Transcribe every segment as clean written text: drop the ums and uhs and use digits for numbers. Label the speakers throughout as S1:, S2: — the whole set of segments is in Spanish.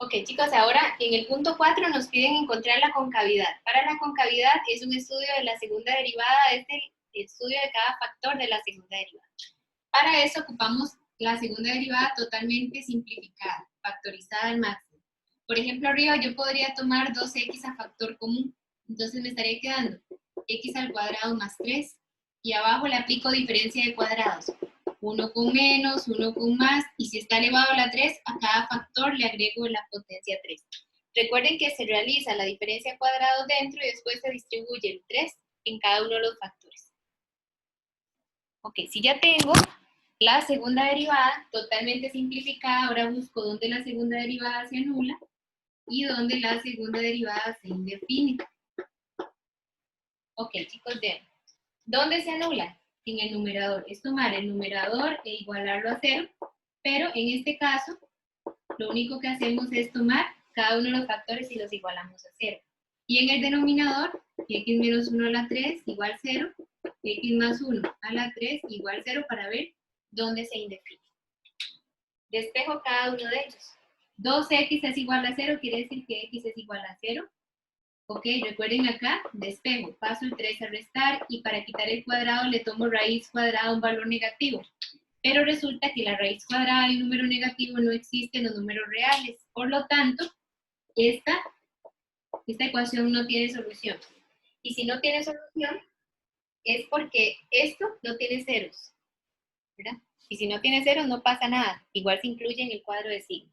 S1: Ok, chicos, ahora en el punto 4 nos piden encontrar la concavidad. Para la concavidad es un estudio de la segunda derivada, es el estudio de cada factor de la segunda derivada. Para eso ocupamos la segunda derivada totalmente simplificada, factorizada al máximo. Por ejemplo, arriba yo podría tomar 2x a factor común, entonces me estaría quedando x al cuadrado más 3, y abajo le aplico diferencia de cuadrados. 1 con menos, 1 con más, y si está elevado a la 3, a cada factor le agrego la potencia 3. Recuerden que se realiza la diferencia de cuadrados dentro y después se distribuye el 3 en cada uno de los factores. Ok, si ya tengo la segunda derivada totalmente simplificada, ahora busco dónde la segunda derivada se anula y dónde la segunda derivada se indefine. Ok, chicos, vean. ¿Dónde se anula? En el numerador. Es tomar el numerador e igualarlo a 0, pero en este caso, lo único que hacemos es tomar cada uno de los factores y los igualamos a 0. Y en el denominador, x menos 1 a la 3 igual 0, x más 1 a la 3 igual 0 para ver dónde se indefine. Despejo cada uno de ellos. 2x es igual a 0, quiere decir que x es igual a 0. Ok, recuerden acá, despejo, paso el 3 a restar y para quitar el cuadrado le tomo raíz cuadrada a un valor negativo. Pero resulta que la raíz cuadrada de un número negativo no existe en los números reales. Por lo tanto, esta ecuación no tiene solución. Y si no tiene solución, es porque esto no tiene ceros, ¿verdad? Y si no tiene ceros, no pasa nada. Igual se incluye en el cuadro de signos.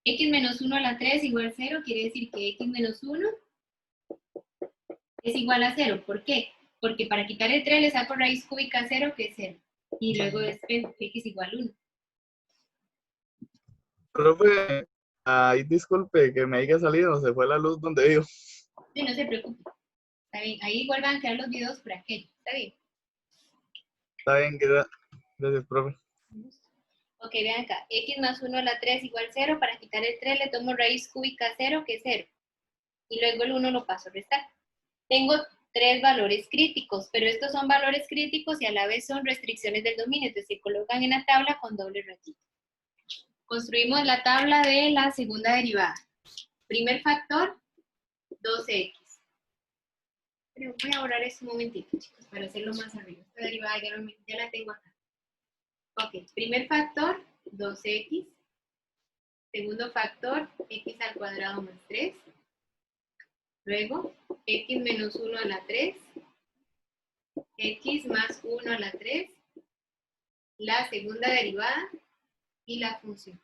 S1: X menos 1 a la 3 igual 0, quiere decir que x menos 1 es igual a 0. ¿Por qué? Porque para quitar el 3 le saco raíz cúbica a 0, que es 0. Y luego despejo, x igual 1.
S2: Profe, ay, disculpe que me haya salido, se fue la luz donde vivo.
S1: Sí, no se preocupe. Está bien. Ahí igual van a quedar los videos por aquello. Está bien.
S2: Está bien, gracias, profe.
S1: Ok, vean acá. X más 1 a la 3 igual 0. Para quitar el 3 le tomo raíz cúbica a 0, que es 0. Y luego el 1 lo paso a restar. Tengo 3 valores críticos, pero estos son valores críticos y a la vez son restricciones del dominio. Entonces se colocan en la tabla con doble rayita. Construimos la tabla de la segunda derivada. Primer factor, 2x. Pero voy a borrar esto un momentito, chicos, para hacerlo más arriba. Esta derivada ya la tengo acá. Ok, primer factor, 2x. Segundo factor, x al cuadrado más 3. Luego, x menos 1 a la 3. X más 1 a la 3. La segunda derivada y la función.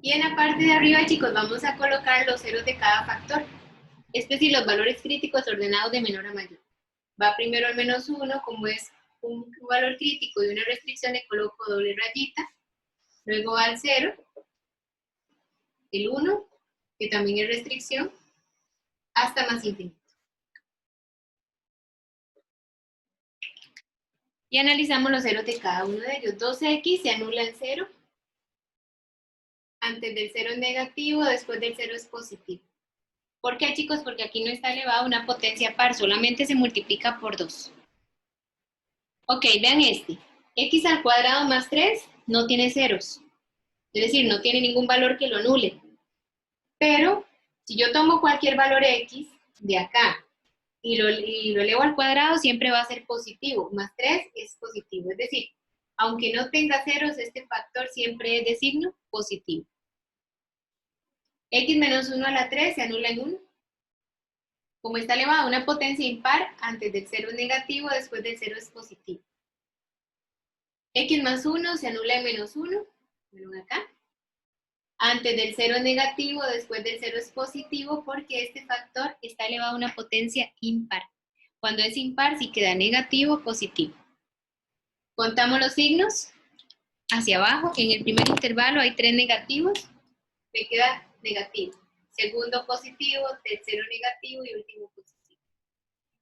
S1: Y en la parte de arriba, chicos, vamos a colocar los ceros de cada factor. Es decir, los valores críticos ordenados de menor a mayor. Va primero el menos 1, como es un valor crítico y una restricción, le coloco doble rayita. Luego va el 0, el 1, que también es restricción, hasta más infinito. Y analizamos los ceros de cada uno de ellos. 2x se anula en 0. Antes del 0 es negativo, después del 0 es positivo. ¿Por qué, chicos? Porque aquí no está elevada una potencia par, solamente se multiplica por 2. Ok, vean este. X al cuadrado más 3 no tiene ceros. Es decir, no tiene ningún valor que lo anule. Pero, si yo tomo cualquier valor X de acá y lo elevo al cuadrado, siempre va a ser positivo. Más 3 es positivo. Es decir, aunque no tenga ceros, este factor siempre es de signo positivo. X menos 1 a la 3 se anula en 1. Como está elevada a una potencia impar, antes del 0 es negativo, después del 0 es positivo. X más 1 se anula en menos 1. Miren acá. Antes del 0 es negativo, después del 0 es positivo, porque este factor está elevado a una potencia impar. Cuando es impar, sí queda negativo o positivo. Contamos los signos hacia abajo. En el primer intervalo hay 3 negativos. Me queda negativo. Segundo positivo, tercero negativo y último positivo.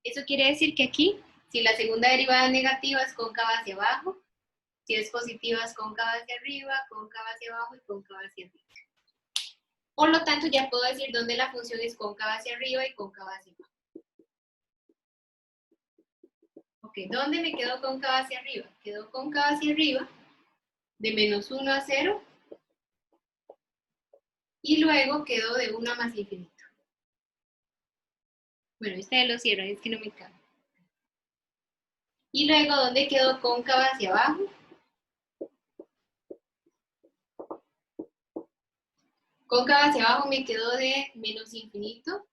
S1: Eso quiere decir que aquí, si la segunda derivada negativa es cóncava hacia abajo, si es positiva es cóncava hacia arriba, cóncava hacia abajo y cóncava hacia arriba. Por lo tanto, ya puedo decir dónde la función es cóncava hacia arriba y cóncava hacia abajo. Ok, ¿dónde me quedó cóncava hacia arriba? Quedó cóncava hacia arriba, de menos 1 a 0, Y luego quedó de 1 más infinito. Bueno, este lo cierro, es que no me cabe. Y luego, ¿dónde quedó cóncava hacia abajo? Cóncava hacia abajo me quedó de menos infinito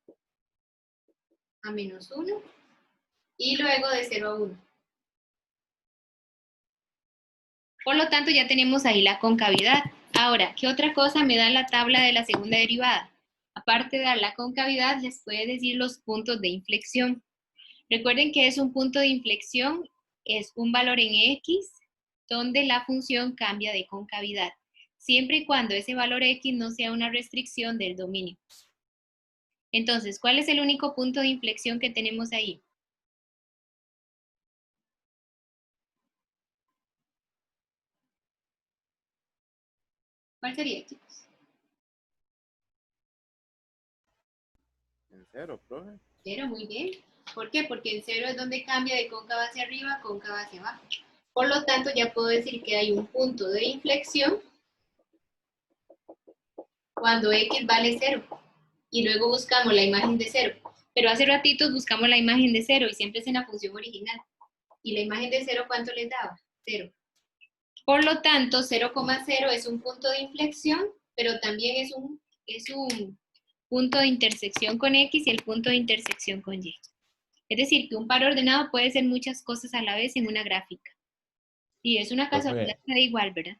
S1: a menos 1. Y luego de 0 a 1. Por lo tanto, ya tenemos ahí la concavidad. Ahora, ¿qué otra cosa me da la tabla de la segunda derivada? Aparte de dar la concavidad, les puede decir los puntos de inflexión. Recuerden que es un punto de inflexión, es un valor en X, donde la función cambia de concavidad, siempre y cuando ese valor X no sea una restricción del dominio. Entonces, ¿cuál es el único punto de inflexión que tenemos ahí? ¿Cuál sería, chicos?
S3: En 0, profe.
S1: 0, muy bien. ¿Por qué? Porque en 0 es donde cambia de cóncava hacia arriba, cóncava hacia abajo. Por lo tanto, ya puedo decir que hay un punto de inflexión cuando X vale 0. Y luego buscamos la imagen de 0. Pero hace ratitos buscamos la imagen de 0 y siempre es en la función original. ¿Y la imagen de 0 cuánto les daba? 0. Por lo tanto, 0,0 es un punto de inflexión, pero también es un punto de intersección con X y el punto de intersección con Y. Es decir, que un par ordenado puede ser muchas cosas a la vez en una gráfica. Y es una casualidad que da igual, ¿verdad?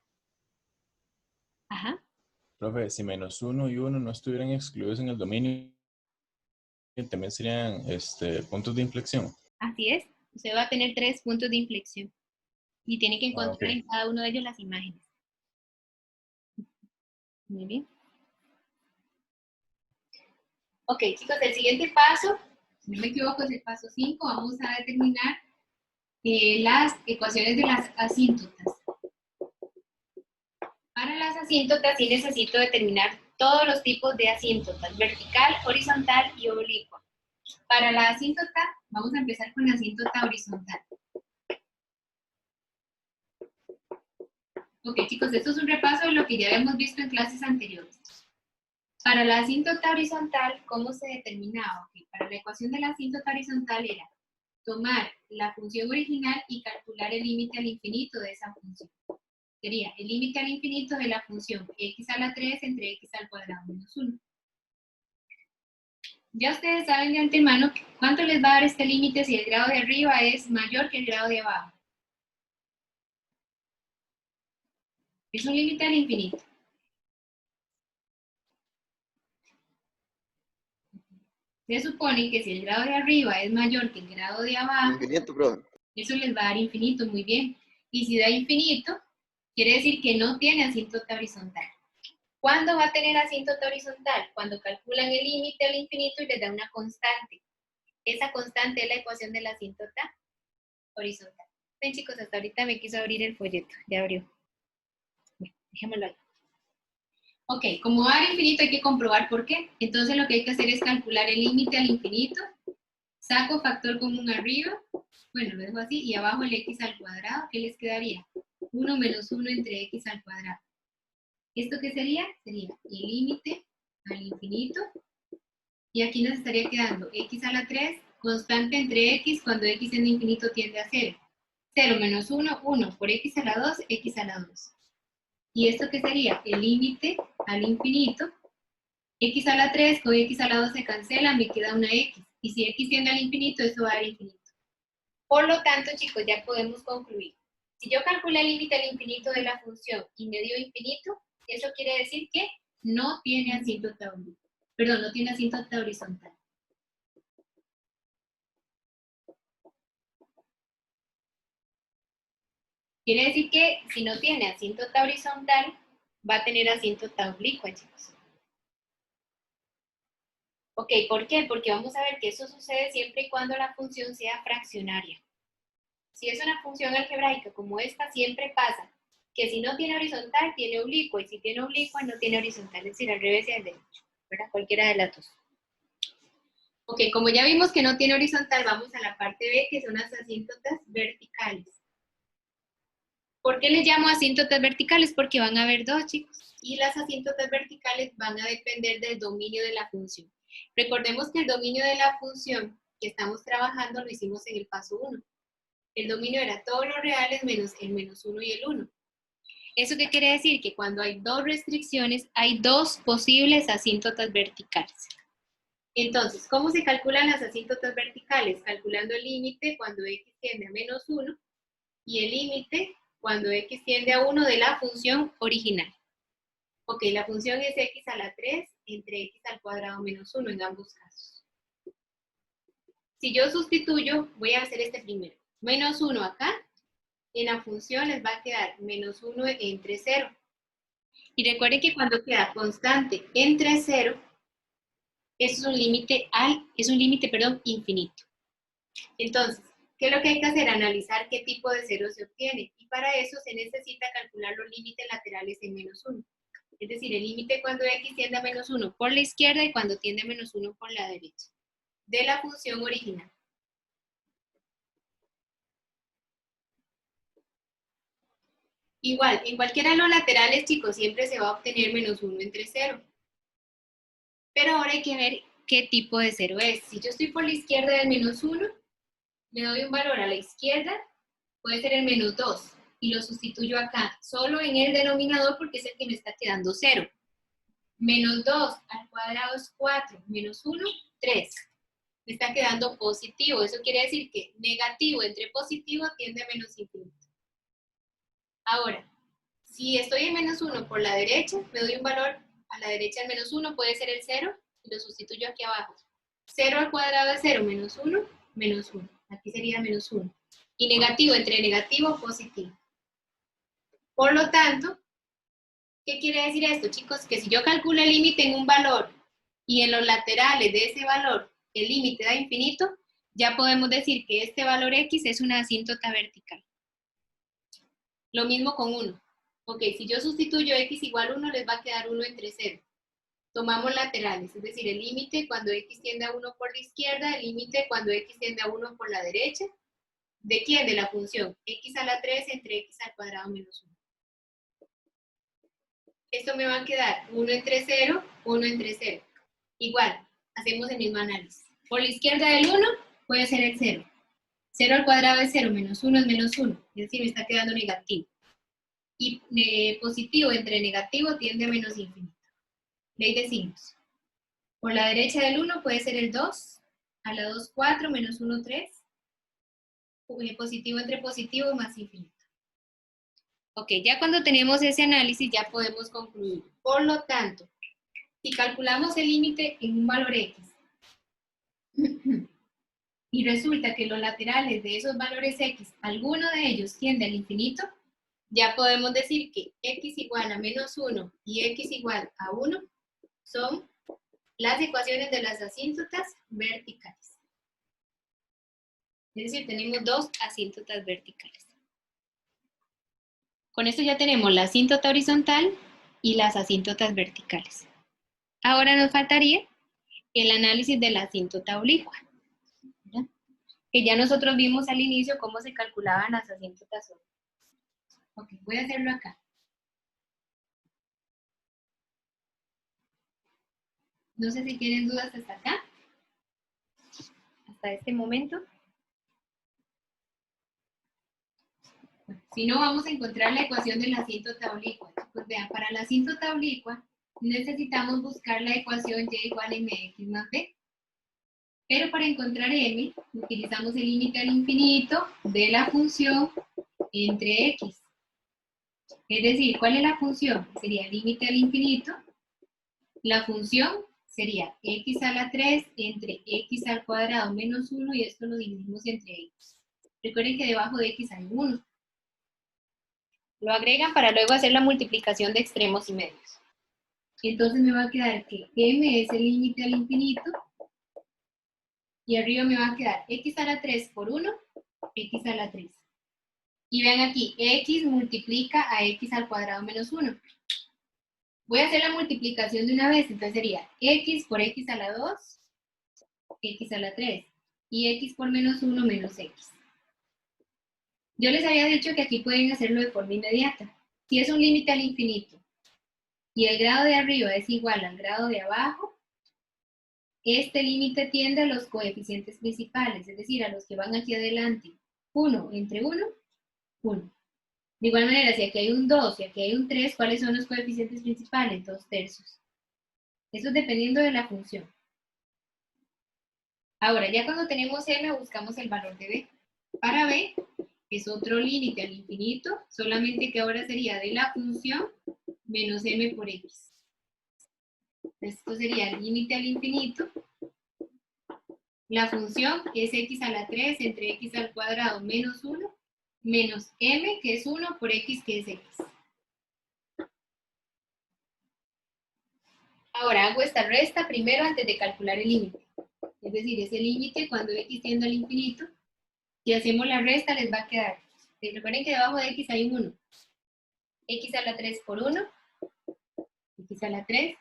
S1: Ajá.
S3: Profe, si menos 1 y 1 no estuvieran excluidos en el dominio, también serían puntos de inflexión.
S1: Así es. Usted va a tener 3 puntos de inflexión. Y tiene que encontrar
S3: Okay.
S1: en cada uno de ellos las imágenes. Muy bien. Ok, chicos, el siguiente paso, si no me equivoco, es el paso 5. Vamos a determinar las ecuaciones de las asíntotas. Para las asíntotas sí necesito determinar todos los tipos de asíntotas, vertical, horizontal y oblicua. Para la asíntota, vamos a empezar con la asíntota horizontal. Ok, chicos, esto es un repaso de lo que ya habíamos visto en clases anteriores. Para la asíntota horizontal, ¿cómo se determinaba? Okay, para la ecuación de la asíntota horizontal era tomar la función original y calcular el límite al infinito de esa función. Sería el límite al infinito de la función x a la 3 entre x al cuadrado menos 1. Ya ustedes saben de antemano cuánto les va a dar este límite si el grado de arriba es mayor que el grado de abajo. Es un límite al infinito. Se supone que si el grado de arriba es mayor que el grado de abajo,
S4: Infinito, profe.
S1: eso les va a dar infinito, muy bien. Y si da infinito, quiere decir que no tiene asíntota horizontal. ¿Cuándo va a tener asíntota horizontal? Cuando calculan el límite al infinito y les da una constante. Esa constante es la ecuación de la asíntota horizontal. Ven, chicos, hasta ahorita me quiso abrir el folleto. Ya abrió. Bien, dejémoslo ahí. Ok, como va a dar infinito hay que comprobar por qué. Entonces lo que hay que hacer es calcular el límite al infinito. Saco factor común arriba. Bueno, lo dejo así. Y abajo el x al cuadrado. ¿Qué les quedaría? 1 menos 1 entre x al cuadrado. ¿Esto qué sería? Sería el límite al infinito. Y aquí nos estaría quedando x a la 3, constante entre x, cuando x en infinito tiende a 0. 0 menos 1, 1 por x a la 2, x a la 2. ¿Y esto qué sería? El límite al infinito. X a la 3 con x a la 2 se cancela, me queda una x. Y si x tiende al infinito, eso va a dar infinito. Por lo tanto, chicos, ya podemos concluir. Si yo calculo el límite al infinito de la función y me dio infinito, eso quiere decir que no tiene asíntota oblicua. Perdón, no tiene asíntota horizontal. Quiere decir que si no tiene asíntota horizontal, va a tener asíntota oblicua, chicos. Ok, ¿por qué? Porque vamos a ver que eso sucede siempre y cuando la función sea fraccionaria. Si es una función algebraica como esta, siempre pasa que si no tiene horizontal, tiene oblicua, y si tiene oblicua, no tiene horizontal, es decir, al revés y al derecho, ¿verdad? Cualquiera de las dos. Ok, como ya vimos que no tiene horizontal, vamos a la parte B, que son las asíntotas verticales. ¿Por qué les llamo asíntotas verticales? Porque van a haber dos, chicos. y las asíntotas verticales van a depender del dominio de la función. Recordemos que el dominio de la función que estamos trabajando lo hicimos en el paso 1. El dominio era todos los reales menos el menos 1 y el 1. ¿Eso qué quiere decir? Que cuando hay dos restricciones, hay dos posibles asíntotas verticales. Entonces, ¿cómo se calculan las asíntotas verticales? Calculando el límite cuando x tiende a menos 1 y el límite cuando x tiende a 1 de la función original. Ok, la función es x a la 3 entre x al cuadrado menos 1 en ambos casos. Si yo sustituyo, voy a hacer este primero. Menos 1 acá, en la función les va a quedar menos 1 entre 0. Y recuerden que cuando queda constante entre 0, eso es un límite infinito. Entonces, ¿qué es lo que hay que hacer? Analizar qué tipo de cero se obtiene. Y para eso se necesita calcular los límites laterales en menos 1. Es decir, el límite cuando x tiende a menos 1 por la izquierda y cuando tiende a menos 1 por la derecha. De la función original. Igual, en cualquiera de los laterales, chicos, siempre se va a obtener menos 1 entre 0. Pero ahora hay que ver qué tipo de 0 es. Si yo estoy por la izquierda del menos 1, le doy un valor a la izquierda, puede ser el menos 2. Y lo sustituyo acá, solo en el denominador porque es el que me está quedando 0. Menos 2 al cuadrado es 4, menos 1, 3. Me está quedando positivo. Eso quiere decir que negativo entre positivo tiende a menos infinito. Ahora, si estoy en menos 1 por la derecha, me doy un valor a la derecha del menos 1, puede ser el 0, y lo sustituyo aquí abajo. 0 al cuadrado es 0, menos 1, menos 1. Aquí sería menos 1. Y negativo entre negativo, positivo. Por lo tanto, ¿qué quiere decir esto, chicos? Que si yo calculo el límite en un valor y en los laterales de ese valor el límite da infinito, ya podemos decir que este valor x es una asíntota vertical. Lo mismo con 1. Ok, si yo sustituyo x igual 1, les va a quedar 1 entre 0. Tomamos laterales, es decir, el límite cuando x tiende a 1 por la izquierda, el límite cuando x tiende a 1 por la derecha. ¿De quién? De la función x a la 3 entre x al cuadrado menos 1. Esto me va a quedar 1 entre 0, 1 entre 0. Igual, hacemos el mismo análisis. Por la izquierda del 1 puede ser el 0. 0 al cuadrado es 0, menos 1 es menos 1. Es decir, me está quedando negativo. Y positivo entre negativo tiende a menos infinito. Ley de signos. Por la derecha del 1 puede ser el 2, a la 2, 4, menos 1, 3. Positivo entre positivo más infinito. Ok, ya cuando tenemos ese análisis ya podemos concluir. Por lo tanto, si calculamos el límite en un valor x y resulta que los laterales de esos valores x, alguno de ellos tiende al infinito, ya podemos decir que x igual a menos 1 y x igual a 1 son las ecuaciones de las asíntotas verticales. Es decir, tenemos dos asíntotas verticales. Con esto ya tenemos la asíntota horizontal y las asíntotas verticales. Ahora nos faltaría el análisis de la asíntota oblicua, ¿ya? Que ya nosotros vimos al inicio cómo se calculaban las asíntotas oblicuas. Ok, voy a hacerlo acá. No sé si tienen dudas hasta acá, hasta este momento. Si no, vamos a encontrar la ecuación de la asíntota oblicua. Pues vean, para la asíntota oblicua necesitamos buscar la ecuación y igual a mx más b. Pero para encontrar m, utilizamos el límite al infinito de la función entre x. Es decir, ¿cuál es la función? Sería el límite al infinito. La función sería x a la 3 entre x al cuadrado menos 1 y esto lo dividimos entre x. Recuerden que debajo de x hay 1. Lo agregan para luego hacer la multiplicación de extremos y medios. Entonces me va a quedar que m es el límite al infinito y arriba me va a quedar x a la 3 por 1, x a la 3. Y vean aquí, x multiplica a x al cuadrado menos 1. Voy a hacer la multiplicación de una vez, entonces sería x por x a la 2, x a la 3. Y x por menos 1 menos x. Yo les había dicho que aquí pueden hacerlo de forma inmediata. Si es un límite al infinito y el grado de arriba es igual al grado de abajo, este límite tiende a los coeficientes principales, es decir, a los que van aquí adelante. 1 entre 1, 1. De igual manera, si aquí hay un 2 y aquí hay un 3, ¿cuáles son los coeficientes principales? 2/3. Eso es dependiendo de la función. Ahora, ya cuando tenemos m, buscamos el valor de b. Para b, es otro límite al infinito, solamente que ahora sería de la función menos m por x. Esto sería el límite al infinito. La función es x a la 3 entre x al cuadrado menos 1, menos m, que es 1, por x, que es x. Ahora hago esta resta primero antes de calcular el límite. Es decir, ese límite cuando x tiende al infinito, si hacemos la resta les va a quedar. Recuerden que debajo de x hay un 1. X a la 3 por 1, x a la 3,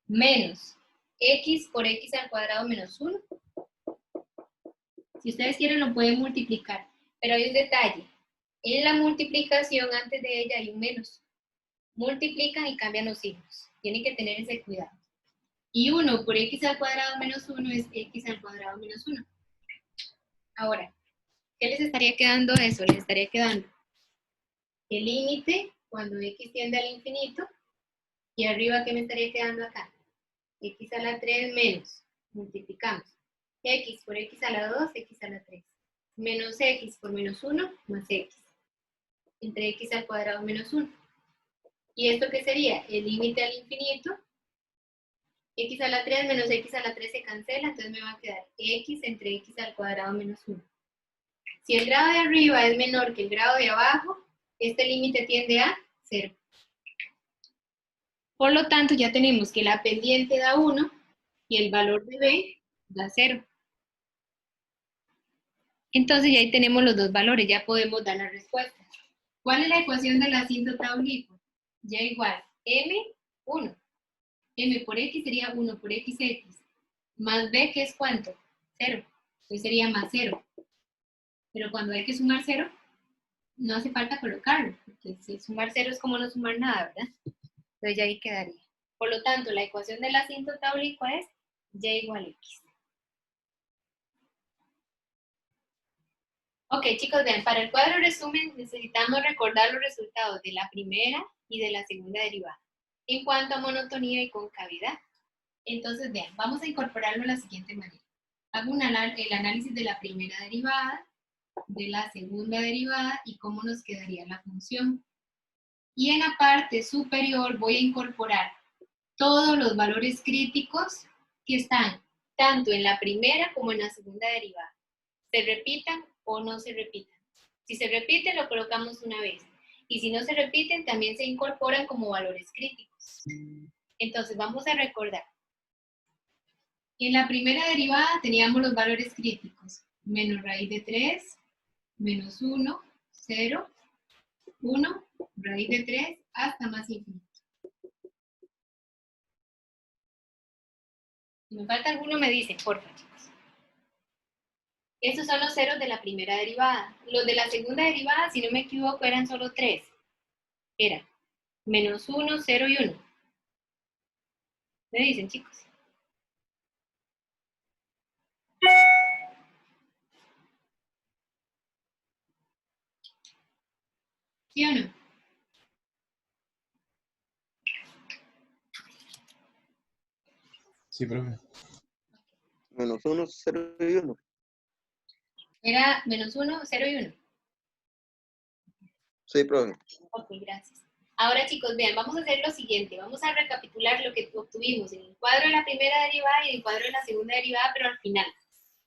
S1: menos x por x al cuadrado menos 1. Si ustedes quieren lo pueden multiplicar, pero hay un detalle. En la multiplicación, antes de ella hay un menos. Multiplican y cambian los signos. Tienen que tener ese cuidado. Y 1 por x al cuadrado menos 1 es x al cuadrado menos 1. Ahora, ¿qué les estaría quedando eso? Les estaría quedando el límite cuando x tiende al infinito. Y arriba, ¿qué me estaría quedando acá? X a la 3 menos. Multiplicamos. X por x a la 2, x a la 3. Menos x por menos 1 más x. Entre x al cuadrado menos 1. ¿Y esto qué sería? El límite al infinito. X a la 3 menos x a la 3 se cancela, entonces me va a quedar x entre x al cuadrado menos 1. Si el grado de arriba es menor que el grado de abajo, este límite tiende a 0. Por lo tanto, ya tenemos que la pendiente da 1 y el valor de b da 0. Entonces ya ahí tenemos los dos valores, ya podemos dar la respuesta. ¿Cuál es la ecuación del asíntota oblicuo? Y igual m, 1. M por x sería 1 por x, más b, que es ¿cuánto? 0. Entonces sería más 0. Pero cuando hay que sumar 0, no hace falta colocarlo, porque si sumar 0 es como no sumar nada, ¿verdad? Entonces ya ahí quedaría. Por lo tanto, la ecuación del asíntota oblicua es y igual x. Ok, chicos, vean, para el cuadro resumen necesitamos recordar los resultados de la primera y de la segunda derivada en cuanto a monotonía y concavidad. Entonces, vean, vamos a incorporarlo de la siguiente manera. Hago el análisis de la primera derivada, de la segunda derivada y cómo nos quedaría la función. Y en la parte superior voy a incorporar todos los valores críticos que están tanto en la primera como en la segunda derivada. Se repitan o no se repitan. Si se repiten, lo colocamos una vez. Y si no se repiten, también se incorporan como valores críticos. Entonces, vamos a recordar. En la primera derivada teníamos los valores críticos. Menos raíz de 3, menos 1, 0, 1, raíz de 3, hasta más infinito. Si me falta alguno, me dicen, porfa, chicos. Esos son los ceros de la primera derivada. Los de la segunda derivada, si no me equivoco, eran solo 3. Era menos 1, 0 y 1. ¿Me dicen, chicos? ¿Sí o no?
S3: Sí, profe.
S4: Menos 1, 0 y 1.
S1: Era menos 1, 0 y 1.
S4: Sí, profe.
S1: Ok, gracias. Ahora, chicos, vean, vamos a hacer lo siguiente. Vamos a recapitular lo que obtuvimos en el cuadro de la primera derivada y en el cuadro de la segunda derivada, pero al final.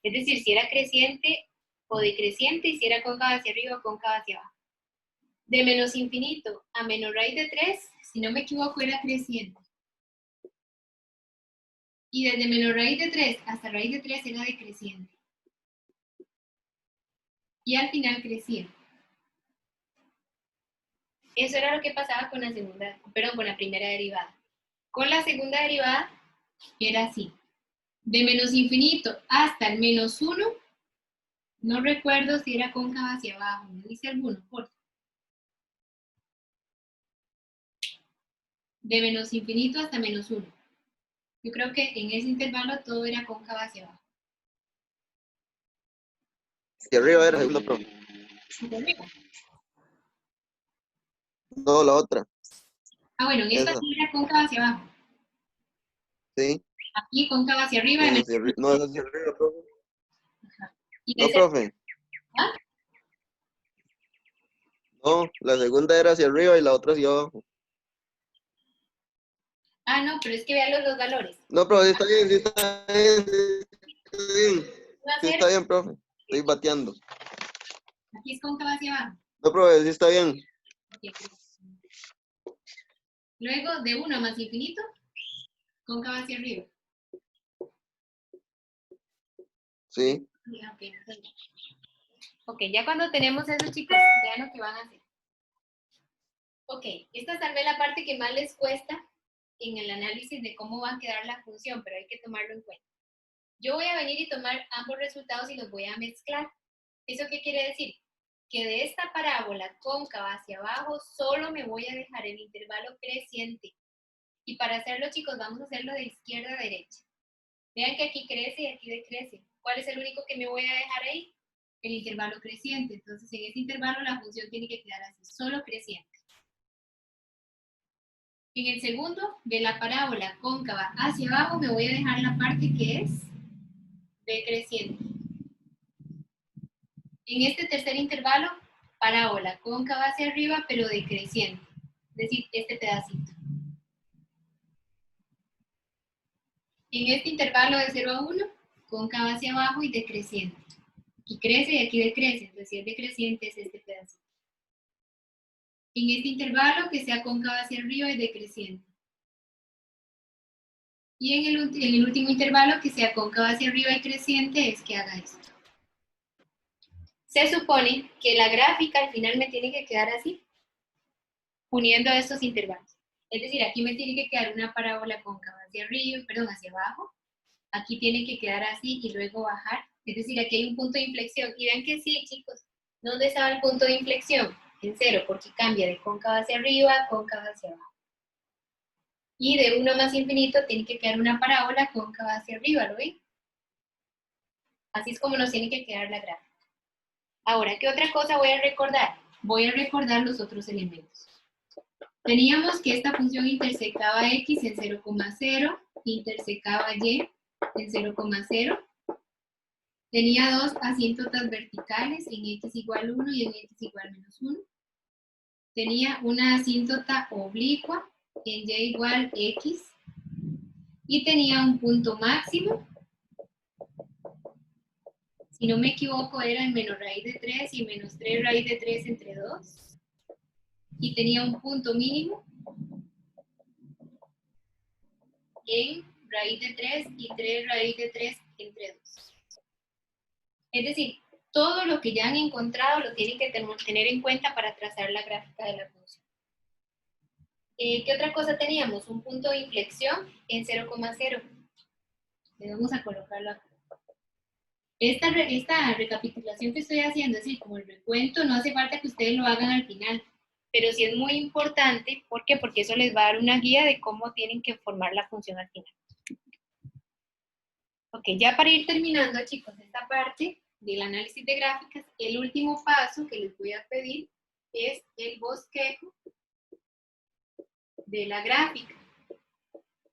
S1: Es decir, si era creciente o decreciente y si era cóncava hacia arriba o cóncava hacia abajo. De menos infinito a menos raíz de 3, si no me equivoco, era creciente. Y desde menos raíz de 3 hasta raíz de 3 era decreciente. Y al final crecía. Eso era lo que pasaba con la segunda, perdón, con la primera derivada. Con la segunda derivada era así. De menos infinito hasta el menos 1, no recuerdo si era cóncava hacia abajo. ¿Me dice alguno? Por favor. de menos infinito hasta menos 1. Yo creo que en ese intervalo todo era cóncavo hacia abajo.
S4: Hacia arriba era segunda, profe.
S1: Hacia arriba.
S4: No, la otra.
S1: Ah, bueno, en esta
S4: Esa.
S1: sí era cóncavo hacia abajo.
S4: Sí.
S1: Aquí cóncavo hacia arriba.
S4: No, hacia arriba. No, es hacia arriba, profe.
S1: Y
S4: No,
S1: ese-
S4: profe.
S1: ¿Ah?
S4: No, la segunda era hacia arriba y la otra hacia abajo.
S1: Ah, no, pero es que vean los dos valores.
S4: No, profe, sí está bien, sí está bien, sí está bien.
S1: 1 a
S4: Sí
S1: 0,
S4: está bien, profe. Estoy bateando.
S1: aquí es cóncavo hacia abajo.
S4: No, profe, sí está bien.
S1: Ok. Luego, de 1 más infinito, cóncavo hacia arriba.
S4: Sí.
S1: Ya, ok, entonces. Ok, ya cuando tenemos eso, chicos, vean lo que van a hacer. Ok, esta tal vez la parte que más les cuesta en el análisis de cómo va a quedar la función, pero hay que tomarlo en cuenta. Yo voy a venir y tomar ambos resultados y los voy a mezclar. ¿Eso qué quiere decir? Que de esta parábola cóncava hacia abajo solo me voy a dejar el intervalo creciente. Y para hacerlo, chicos, vamos a hacerlo de izquierda a derecha. Vean que aquí crece y aquí decrece. ¿Cuál es el único que me voy a dejar ahí? El intervalo creciente. Entonces, en ese intervalo la función tiene que quedar así, solo creciente. En el segundo, de la parábola cóncava hacia abajo, me voy a dejar la parte que es decreciente. En este tercer intervalo, parábola cóncava hacia arriba, pero decreciente. Es decir, este pedacito. En este intervalo de 0 a 1, cóncava hacia abajo y decreciente. Aquí crece y aquí decrece. Entonces, si es decreciente, es este pedacito. En este intervalo, que sea cóncava hacia arriba y decreciente. Y en el último intervalo, que sea cóncava hacia arriba y creciente, es que haga esto. Se supone que la gráfica al final me tiene que quedar así, uniendo estos intervalos. Es decir, aquí me tiene que quedar una parábola cóncava hacia arriba, perdón, hacia abajo. Aquí tiene que quedar así y luego bajar. Es decir, aquí hay un punto de inflexión. Y vean que sí, chicos. ¿Dónde estaba el punto de inflexión? En 0, porque cambia de cóncava hacia arriba, cóncava hacia abajo. Y de 1 más infinito tiene que quedar una parábola cóncava hacia arriba, ¿lo ven? Así es como nos tiene que quedar la gráfica. Ahora, ¿qué otra cosa voy a recordar? Voy a recordar los otros elementos. Teníamos que esta función intersecaba x en 0,0, intersecaba y en 0,0. Tenía dos asíntotas verticales en x igual 1 y en x igual menos 1. Tenía una asíntota oblicua en y igual x. Y tenía un punto máximo. Si no me equivoco, era en menos raíz de 3 y menos 3 raíz de 3 entre 2. Y tenía un punto mínimo en raíz de 3 y 3 raíz de 3 entre 2. Es decir, todo lo que ya han encontrado lo tienen que tener en cuenta para trazar la gráfica de la función. ¿Qué otra cosa teníamos? Un punto de inflexión en 0,0. Vamos a colocarlo acá. Esta recapitulación que estoy haciendo, es decir, como el recuento, no hace falta que ustedes lo hagan al final, pero sí es muy importante. ¿Por qué? Porque eso les va a dar una guía de cómo tienen que formar la función al final. Ok, ya para ir terminando, chicos, esta parte del análisis de gráficas, el último paso que les voy a pedir es el bosquejo de la gráfica.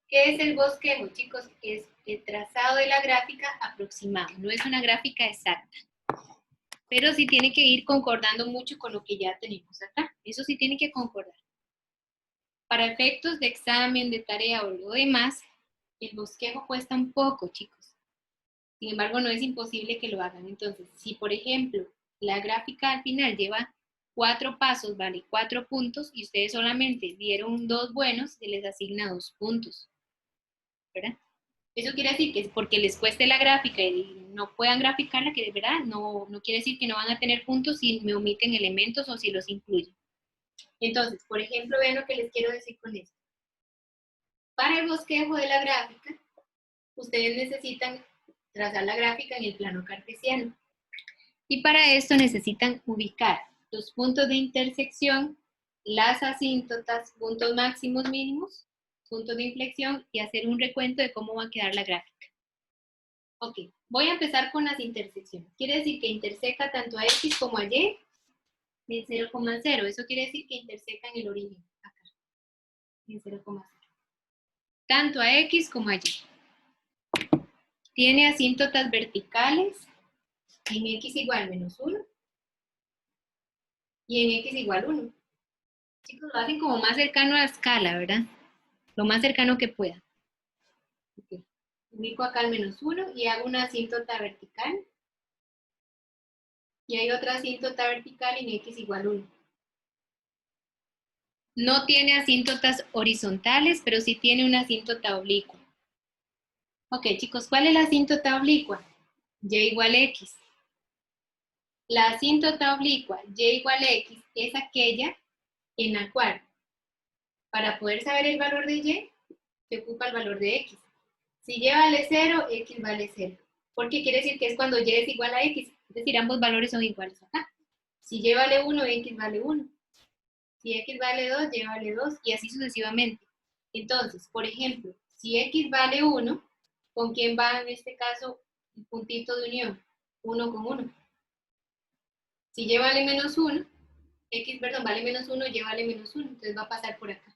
S1: ¿Qué es el bosquejo, chicos? Es el trazado de la gráfica aproximado, no es una gráfica exacta. Pero sí tiene que ir concordando mucho con lo que ya tenemos acá. Eso sí tiene que concordar. Para efectos de examen, de tarea o lo demás, el bosquejo cuesta un poco, chicos. Sin embargo, no es imposible que lo hagan. Entonces, si por ejemplo, la gráfica al final lleva 4 pasos, vale 4 puntos, y ustedes solamente dieron 2 buenos, se les asigna 2 puntos. ¿Verdad? Eso quiere decir que es porque les cueste la gráfica y no puedan graficarla, que de verdad no quiere decir que no van a tener puntos si me omiten elementos o si los incluyen. Entonces, por ejemplo, vean lo que les quiero decir con esto. Para el bosquejo de la gráfica, ustedes necesitan trazar la gráfica en el plano cartesiano. Y para esto necesitan ubicar los puntos de intersección, las asíntotas, puntos máximos mínimos, puntos de inflexión y hacer un recuento de cómo va a quedar la gráfica. Ok, voy a empezar con las intersecciones. Quiere decir que interseca tanto a X como a Y en 0,0. Eso quiere decir que interseca en el origen, acá, en 0,0. Tanto a X como a Y. Tiene asíntotas verticales en X igual menos 1 y en X igual 1. Chicos, lo hacen como más cercano a la escala, ¿verdad? Lo más cercano que pueda. Okay. Ubico acá el menos 1 y hago una asíntota vertical. Y hay otra asíntota vertical en X igual 1. No tiene asíntotas horizontales, pero sí tiene una asíntota oblicua. Ok, chicos, ¿cuál es la asíntota oblicua? Y igual X. La asíntota oblicua Y igual X es aquella en la cual, para poder saber el valor de Y, se ocupa el valor de X. Si Y vale 0, X vale 0. Porque quiere decir que es cuando Y es igual a X. Es decir, ambos valores son iguales acá. Si Y vale 1, X vale 1. Si X vale 2, Y vale 2. Y así sucesivamente. Entonces, por ejemplo, si X vale 1, ¿con quién va en este caso el puntito de unión? 1 con 1. Si Y vale menos 1, vale menos 1, Y vale menos 1. Entonces va a pasar por acá.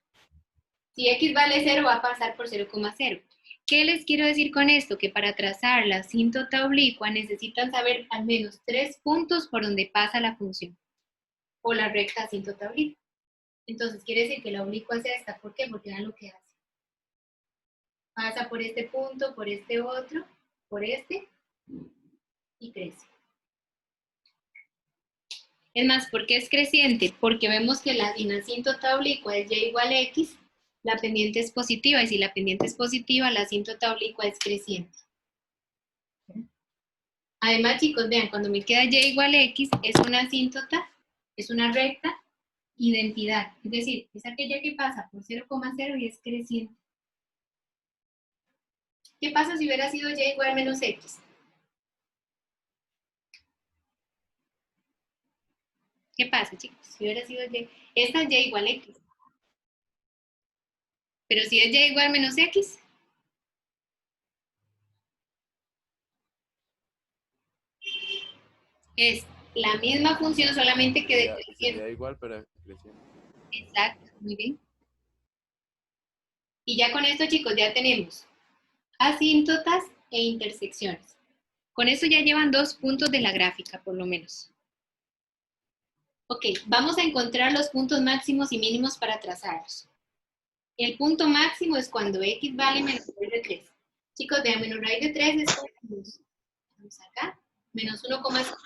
S1: Si X vale 0, va a pasar por 0,0. ¿Qué les quiero decir con esto? Que para trazar la asíntota oblicua necesitan saber al menos 3 puntos por donde pasa la función. O la recta asíntota oblicua. Entonces quiere decir que la oblicua es esta. ¿Por qué? Porque vean lo que hace. Pasa por este punto, por este otro, por este, y crece. Es más, ¿por qué es creciente? Porque vemos que en la asíntota oblicua es Y igual a X, la pendiente es positiva, y si la pendiente es positiva, la asíntota oblicua es creciente. Además, chicos, vean, cuando me queda Y igual a X, es una asíntota, es una recta identidad. Es decir, es aquella que pasa por 0,0 y es creciente. ¿Qué pasa si hubiera sido Y igual a menos X? ¿Qué pasa, chicos? Si hubiera sido Y, esta es Y igual a X. Pero si es Y igual a menos X, es la misma función, solamente que decreciendo.
S3: Sería igual, pero creciendo.
S1: Exacto, muy bien. Y ya con esto, chicos, ya tenemos asíntotas e intersecciones. Con eso ya llevan 2 puntos de la gráfica, por lo menos. Ok, vamos a encontrar los puntos máximos y mínimos para trazarlos. El punto máximo es cuando X vale menos raíz de 3. Chicos, vean, menos raíz de 3 es menos, vamos acá, menos 1,5.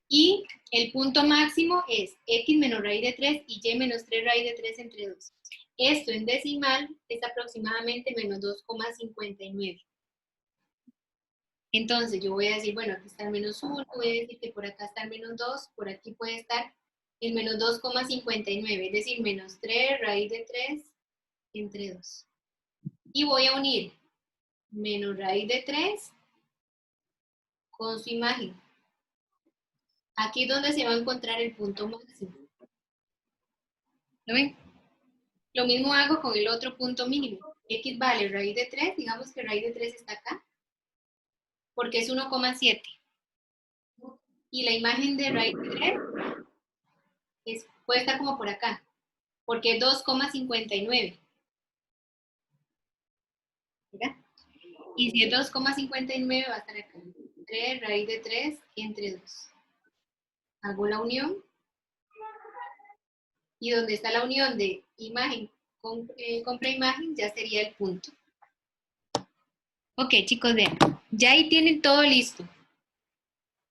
S1: Y el punto máximo es X menos raíz de 3 y Y menos 3 raíz de 3 entre 2. Esto en decimal es aproximadamente menos 2,59. Entonces yo voy a decir, bueno, aquí está el menos 1, voy a decir que por acá está el menos 2, por aquí puede estar el menos 2,59, es decir, menos 3 raíz de 3 entre 2. Y voy a unir menos raíz de 3 con su imagen. Aquí es donde se va a encontrar el punto máximo. ¿Lo ven? Lo mismo hago con el otro punto mínimo. X vale raíz de 3, digamos que raíz de 3 está acá, porque es 1,7. Y la imagen de raíz de 3 puede estar como por acá, porque es 2,59. ¿Mira? Y si es 2,59 va a estar acá. 3 raíz de 3 entre 2. Hago la unión. Y donde está la unión de imagen con preimagen ya sería el punto. Ok, chicos, vean. Ya ahí tienen todo listo.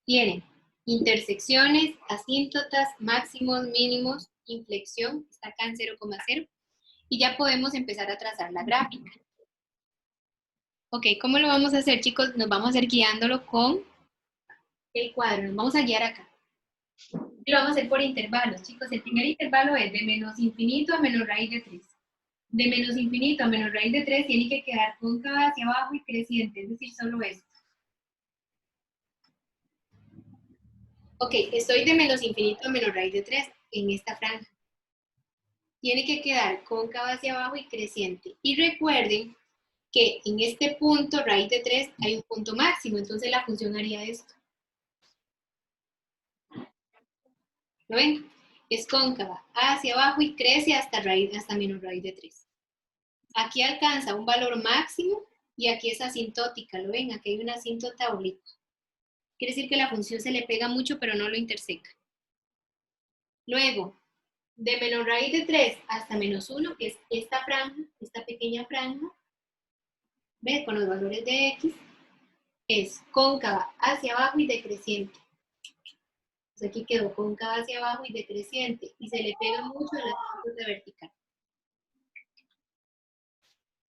S1: Tienen intersecciones, asíntotas, máximos, mínimos, inflexión, está acá en 0,0. Y ya podemos empezar a trazar la gráfica. Ok, ¿cómo lo vamos a hacer, chicos? Nos vamos a ir guiándolo con el cuadro. Nos vamos a guiar acá. Y lo vamos a hacer por intervalos, chicos. El primer intervalo es de menos infinito a menos raíz de 3. De menos infinito a menos raíz de 3 tiene que quedar cóncava hacia abajo y creciente, es decir, solo esto. Ok, estoy de menos infinito a menos raíz de 3. en esta franja. Tiene que quedar cóncava hacia abajo y creciente. Y recuerden que en este punto, raíz de 3, hay un punto máximo, entonces la función haría esto. ¿Lo ven? Es cóncava hacia abajo y crece hasta menos raíz de 3. Aquí alcanza un valor máximo y aquí es asintótica, ¿lo ven? Aquí hay una asíntota obliqua. Quiere decir que la función se le pega mucho, pero no lo interseca. Luego, de menos raíz de 3 hasta menos 1, que es esta franja, esta pequeña franja, ¿ves? Con los valores de x, es cóncava hacia abajo y decreciente. Entonces aquí quedó cóncava hacia abajo y decreciente, y se le pega mucho a la asíntota vertical.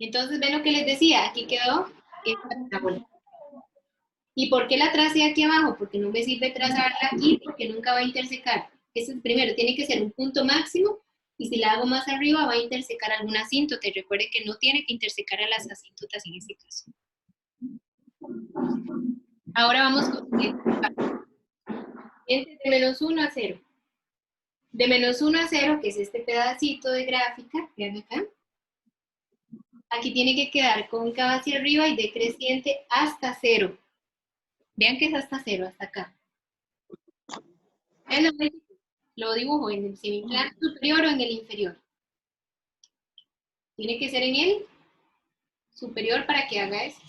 S1: Entonces, ¿ven lo que les decía? Aquí quedó esta parábola. ¿Y por qué la tracé aquí abajo? Porque no me sirve trazarla aquí, porque nunca va a intersecar. Eso es primero, tiene que ser un punto máximo, y si la hago más arriba va a intersecar alguna asíntota. Y recuerde que no tiene que intersecar a las asíntotas en este caso. Ahora vamos con de menos 1 a 0. De menos 1 a 0, que es este pedacito de gráfica, vean acá. Aquí tiene que quedar cóncava hacia arriba y decreciente hasta 0. Vean que es hasta 0, hasta acá. Lo dibujo en el semiplano superior o en el inferior. Tiene que ser en el superior para que haga esto.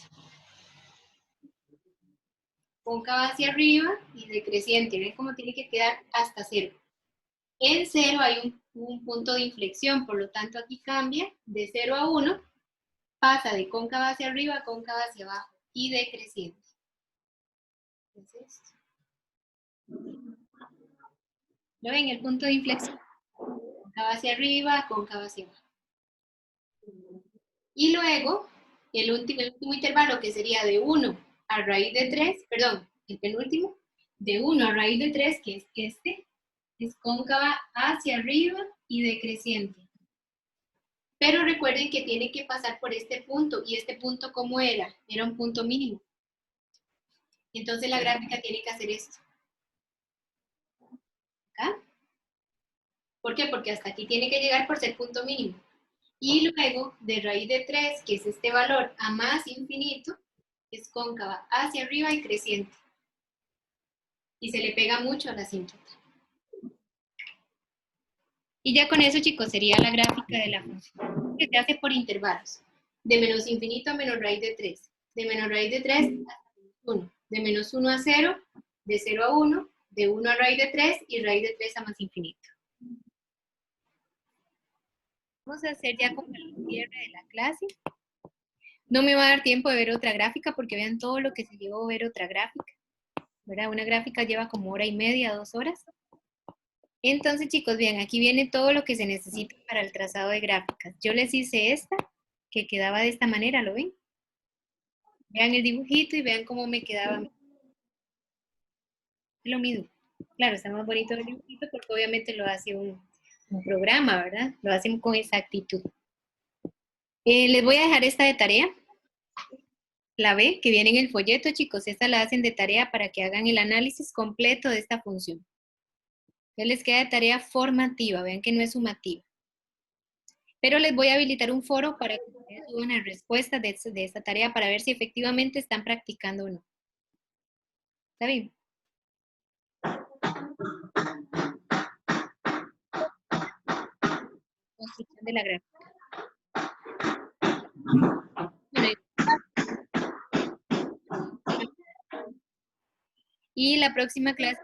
S1: Cóncava hacia arriba y decreciente. ¿Ven cómo tiene que quedar hasta 0? En 0 hay un punto de inflexión, por lo tanto aquí cambia de 0 a 1, pasa de cóncava hacia arriba a cóncava hacia abajo y decreciente. Entonces, ¿lo ven? El punto de inflexión. Cóncava hacia arriba, cóncava hacia abajo. Y luego, el último intervalo, que sería de 1 a raíz de 3, perdón, el penúltimo, de 1 a raíz de 3, que es este, es cóncava hacia arriba y decreciente. Pero recuerden que tiene que pasar por este punto, y este punto, ¿cómo era? Era un punto mínimo. Entonces la gráfica tiene que hacer esto. ¿Acá? ¿Por qué? Porque hasta aquí tiene que llegar por ser punto mínimo. Y luego, de raíz de 3, que es este valor, a más infinito, es cóncava hacia arriba y creciente. Y se le pega mucho a la asíntota. Y ya con eso, chicos, sería la gráfica de la función, que se hace por intervalos. De menos infinito a menos raíz de 3. De menos raíz de 3 hasta menos 1. De menos 1 a 0, de 0 a 1, de 1 a raíz de 3 y raíz de 3 a más infinito. Vamos a hacer ya como el cierre de la clase. No me va a dar tiempo de ver otra gráfica porque vean todo lo que se llevó a ver otra gráfica, ¿verdad? Una gráfica lleva como 1:30, 2 horas. Entonces, chicos, bien, aquí viene todo lo que se necesita para el trazado de gráficas. Yo les hice esta, que quedaba de esta manera, ¿lo ven? Vean el dibujito y vean cómo me quedaba. Es lo mismo. Claro, está más bonito el dibujito porque obviamente lo hace un programa, ¿verdad? Lo hacen con exactitud. Les voy a dejar esta de tarea. La B, que viene en el folleto, chicos. Esta la hacen de tarea para que hagan el análisis completo de esta función. Entonces les queda de tarea formativa. Vean que no es sumativa. Pero les voy a habilitar un foro para que ustedes suban las respuestas de esta tarea para ver si efectivamente están practicando o no. ¿Está bien? Construcción de la gráfica. Y la próxima clase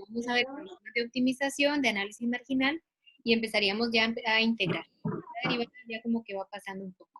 S1: vamos a ver problemas de optimización, de análisis marginal, y empezaríamos ya a integrar. La derivación ya como que va pasando un poco.